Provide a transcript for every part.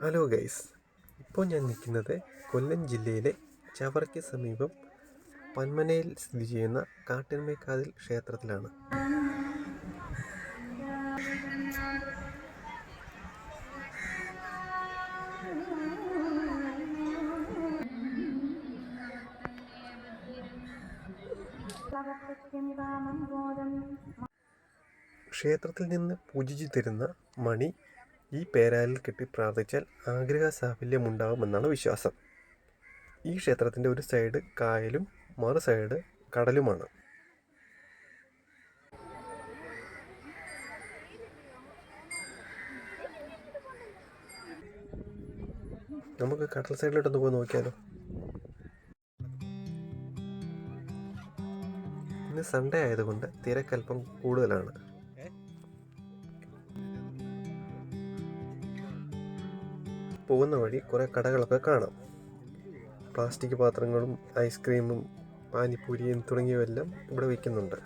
Hello guys, ഇപ്പോൾ ഞാൻ നിൽക്കുന്നത് കൊല്ലം ജില്ലയിലെ ചവറയ്ക്ക് സമീപം പന്മനയിൽ സ്ഥിതി ചെയ്യുന്ന കാട്ടിന്മേക്കാതിൽ ക്ഷേത്രത്തിലാണ്. ക്ഷേത്രത്തിൽ നിന്ന് പൂജിച്ചു തരുന്ന മണി ഈ പേരാലിൽ കെട്ടി പ്രാർത്ഥിച്ചാൽ ആഗ്രഹ സാഫല്യമുണ്ടാകുമെന്നാണ് വിശ്വാസം. ഈ ക്ഷേത്രത്തിൻ്റെ ഒരു സൈഡ് കായലും മറു സൈഡ് കടലുമാണ്. നമുക്ക് കടൽ സൈഡിലോട്ടൊന്ന് പോയി നോക്കിയാലോ. ഇന്ന് സൺഡേ ആയതുകൊണ്ട് തിരക്കല്പം കൂടുതലാണ്. പോകുന്ന വഴി കുറേ കടകളൊക്കെ കാണാം. പ്ലാസ്റ്റിക് പാത്രങ്ങളും ഐസ്ക്രീമും പാനിപ്പൂരിയും തുടങ്ങിയവയെല്ലാം ഇവിടെ വിൽക്കുന്നുണ്ട്.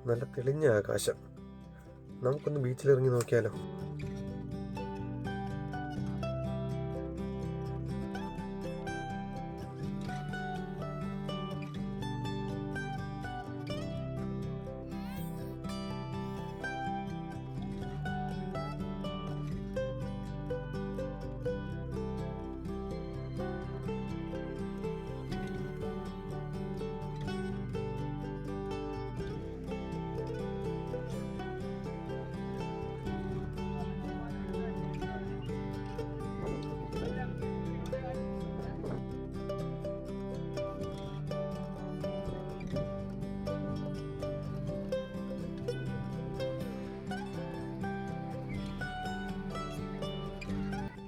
നല്ല തെളിഞ്ഞ ആകാശം. നമുക്കൊന്ന് ബീച്ചിലിറങ്ങി നോക്കിയാലോ.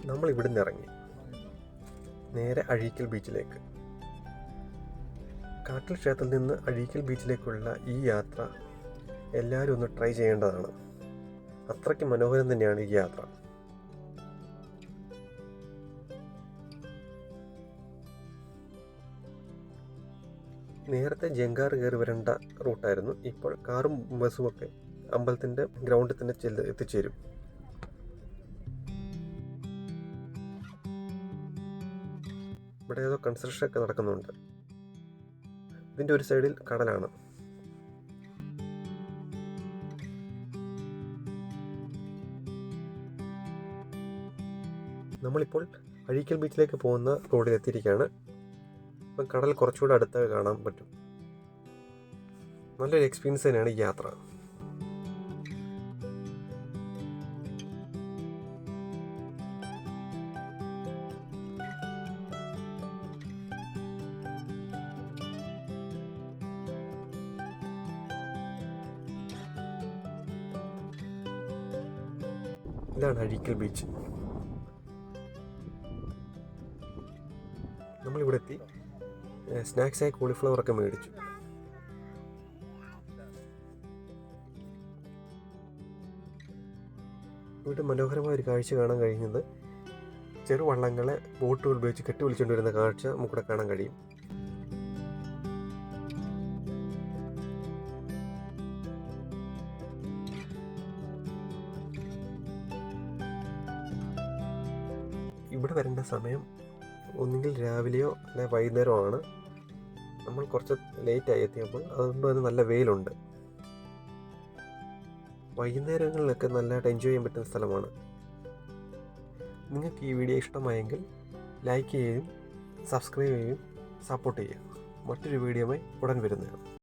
നമ്മൾ ഇവിടുന്ന് ഇറങ്ങി നേരെ അഴീക്കൽ ബീച്ചിലേക്ക്. കാട്ടിൽ ക്ഷേത്രത്തിൽ നിന്ന് അഴീക്കൽ ബീച്ചിലേക്കുള്ള ഈ യാത്ര എല്ലാവരും ഒന്ന് ട്രൈ ചെയ്യേണ്ടതാണ്. അത്രയ്ക്ക് മനോഹരം തന്നെയാണ് ഈ യാത്ര. നേരത്തെ ജങ്കാർ കയറി വരേണ്ട റൂട്ടായിരുന്നു. ഇപ്പോൾ കാറും ബസ്സുമൊക്കെ അമ്പലത്തിൻ്റെ ഗ്രൗണ്ടിൽ തന്നെ എത്തിച്ചേരും. ഇവിടെ ഏതോ കൺസ്ട്രക്ഷൻ ഒക്കെ നടക്കുന്നുണ്ട്. ഇതിൻ്റെ ഒരു സൈഡിൽ കടലാണ്. നമ്മളിപ്പോൾ അഴീക്കൽ ബീച്ചിലേക്ക് പോകുന്ന റോഡിൽ എത്തിയിരിക്കുകയാണ്. ഇപ്പം കടൽ കുറച്ചുകൂടെ അടുത്ത് കാണാൻ പറ്റും. നല്ലൊരു എക്സ്പീരിയൻസ് തന്നെയാണ് ഈ യാത്ര. ഇതാണ് അഴീക്കൽ ബീച്ച്. നമ്മളിവിടെ എത്തി സ്നാക്സായി കോളിഫ്ലവറൊക്കെ മേടിച്ചു. ഇവിടെ മനോഹരമായ ഒരു കാഴ്ച കാണാൻ കഴിയുന്നത് ചെറുവള്ളങ്ങളെ ബോട്ടുകൾ ഉപയോഗിച്ച് കെട്ടി വിളിച്ചുകൊണ്ടിരുന്ന കാഴ്ച നമുക്കിവിടെ കാണാൻ കഴിയും. ഇവിടെ വരേണ്ട സമയം ഒന്നുകിൽ രാവിലെയോ അല്ലെങ്കിൽ വൈകുന്നേരമോ ആണ്. നമ്മൾ കുറച്ച് ലേറ്റായി എത്തിയപ്പോൾ അതുകൊണ്ട് തന്നെ നല്ല വെയിലുണ്ട്. വൈകുന്നേരങ്ങളിലൊക്കെ നല്ലതായിട്ട് എൻജോയ് ചെയ്യാൻ പറ്റുന്ന സ്ഥലമാണ്. നിങ്ങൾക്ക് ഈ വീഡിയോ ഇഷ്ടമായെങ്കിൽ ലൈക്ക് ചെയ്യുകയും സബ്സ്ക്രൈബ് ചെയ്യുകയും സപ്പോർട്ട് ചെയ്യുക. മറ്റൊരു വീഡിയോയുമായി ഉടൻ വരുന്നതാണ്.